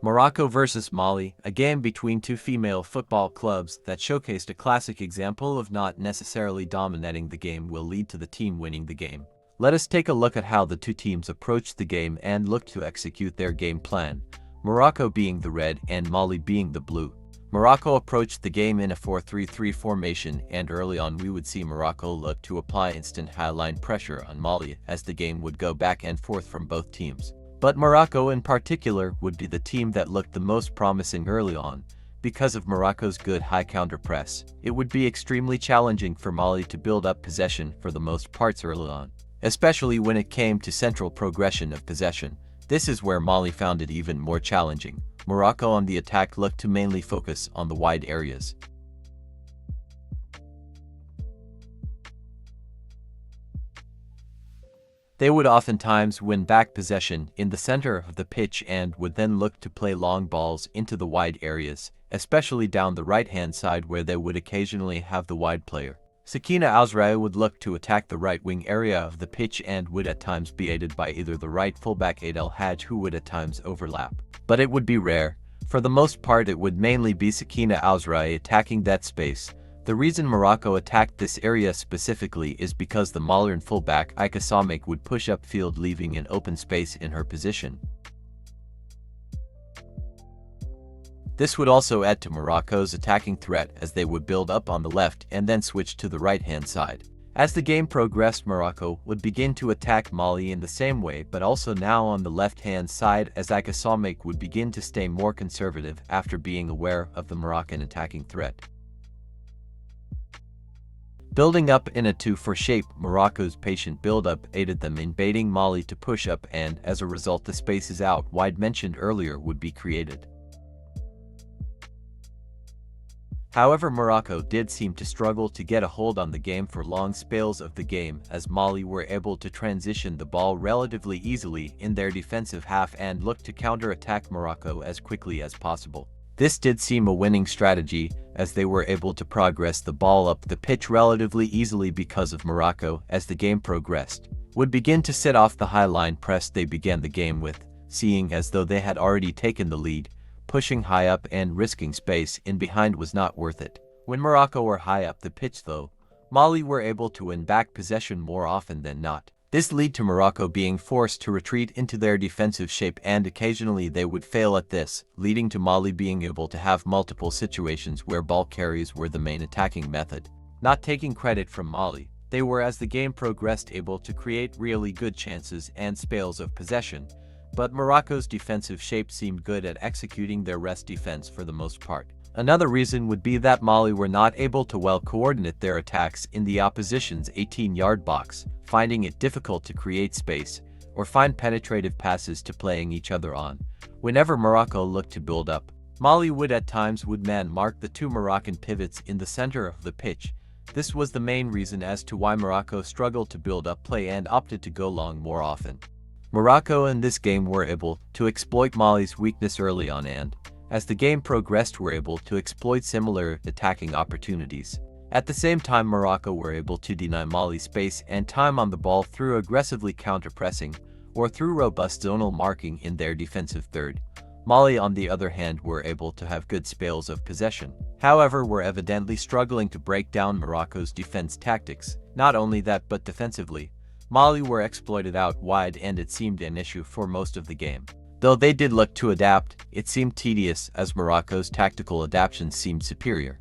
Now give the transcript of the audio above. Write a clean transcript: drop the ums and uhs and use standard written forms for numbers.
Morocco vs Mali, a game between two female football clubs that showcased a classic example of not necessarily dominating the game will lead to the team winning the game. Let us take a look at how the two teams approached the game and looked to execute their game plan, Morocco being the red and Mali being the blue. Morocco approached the game in a 4-3-3 formation, and early on we would see Morocco look to apply instant high-line pressure on Mali as the game would go back and forth from both teams. But Morocco in particular would be the team that looked the most promising early on. Because of Morocco's good high counter press, it would be extremely challenging for Mali to build up possession for the most parts early on, especially when it came to central progression of possession. This is where Mali found it even more challenging. Morocco on the attack looked to mainly focus on the wide areas. They would oftentimes win back possession in the center of the pitch and would then look to play long balls into the wide areas, especially down the right-hand side where they would occasionally have the wide player. Sakina Ouzraoui would look to attack the right wing area of the pitch and would at times be aided by either the right fullback Aid El Hadj, who would at times overlap. But it would be rare. For the most part it would mainly be Sakina Ouzraoui attacking that space. The reason Morocco attacked this area specifically is because the Malian fullback Aika Samek would push upfield, leaving an open space in her position. This would also add to Morocco's attacking threat as they would build up on the left and then switch to the right-hand side. As the game progressed, Morocco would begin to attack Mali in the same way, but also now on the left-hand side, as Aika Samek would begin to stay more conservative after being aware of the Moroccan attacking threat. Building up in a 2-4 shape, Morocco's patient build-up aided them in baiting Mali to push up, and as a result the spaces out wide mentioned earlier would be created. However, Morocco did seem to struggle to get a hold on the game for long spells of the game, as Mali were able to transition the ball relatively easily in their defensive half and look to counter-attack Morocco as quickly as possible. This did seem a winning strategy, as they were able to progress the ball up the pitch relatively easily because of Morocco, as the game progressed, would begin to set off the high-line press they began the game with, seeing as though they had already taken the lead. Pushing high up and risking space in behind was not worth it. When Morocco were high up the pitch though, Mali were able to win back possession more often than not. This led to Morocco being forced to retreat into their defensive shape, and occasionally they would fail at this, leading to Mali being able to have multiple situations where ball carries were the main attacking method. Not taking credit from Mali, they were, as the game progressed, able to create really good chances and spells of possession, but Morocco's defensive shape seemed good at executing their rest defense for the most part. Another reason would be that Mali were not able to well coordinate their attacks in the opposition's 18-yard box, finding it difficult to create space or find penetrative passes to playing each other on. Whenever Morocco looked to build up, Mali would at times man mark the two Moroccan pivots in the center of the pitch. This was the main reason as to why Morocco struggled to build up play and opted to go long more often. Morocco in this game were able to exploit Mali's weakness early on, and as the game progressed were able to exploit similar attacking opportunities. At the same time, Morocco were able to deny Mali space and time on the ball through aggressively counter-pressing or through robust zonal marking in their defensive third. Mali on the other hand were able to have good spells of possession, however were evidently struggling to break down Morocco's defense tactics. Not only that, but defensively, Mali were exploited out wide, and it seemed an issue for most of the game. Though they did look to adapt, it seemed tedious as Morocco's tactical adaptations seemed superior.